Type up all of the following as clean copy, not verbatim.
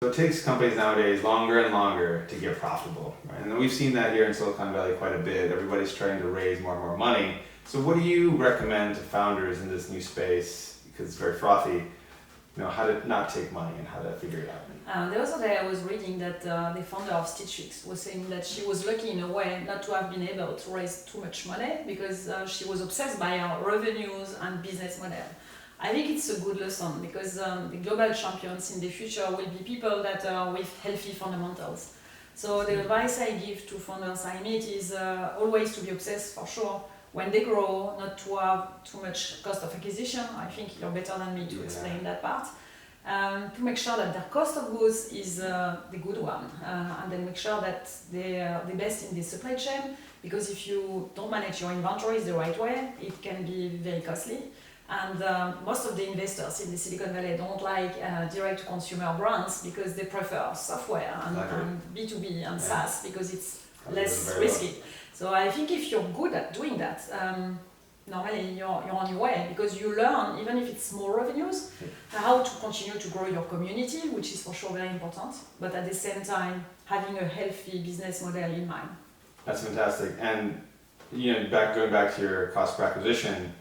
So it takes companies nowadays longer and longer to get profitable, right? And we've seen that here in Silicon Valley quite a bit. Everybody's trying to raise more and more money. So what do you recommend to founders in this new space, because it's very frothy, how to not take money and how to figure it out? The other day I was reading that the founder of Stitch Fix was saying that she was lucky in a way not to have been able to raise too much money because she was obsessed by her revenues and business model. I think it's a good lesson because the global champions in the future will be people that are with healthy fundamentals. So the advice I give to founders I meet is always to be obsessed for sure. When they grow, not to have too much cost of acquisition. I think you're better than me to explain that part. To make sure that their cost of goods is the good one, and then make sure that they are the best in the supply chain, because if you don't manage your inventories the right way, it can be very costly. And most of the investors in the Silicon Valley don't like direct-to-consumer brands because they prefer software and B2B and SaaS because it's less risky. So I think if you're good at doing that, normally you're on your way because you learn, even if it's small revenues, how to continue to grow your community, which is for sure very important, but at the same time having a healthy business model in mind. That's fantastic. And going back to your cost per acquisition,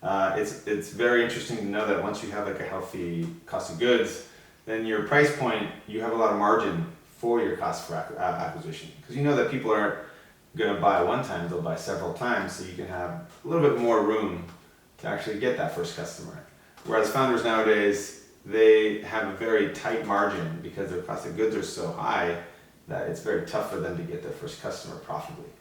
it's very interesting to know that once you have like a healthy cost of goods, then your price point, you have a lot of margin for your cost per acquisition, because you know that people aren't going to buy one time, they'll buy several times, so you can have a little bit more room to actually get that first customer. Whereas founders nowadays, they have a very tight margin because their cost of goods are so high that it's very tough for them to get their first customer profitably.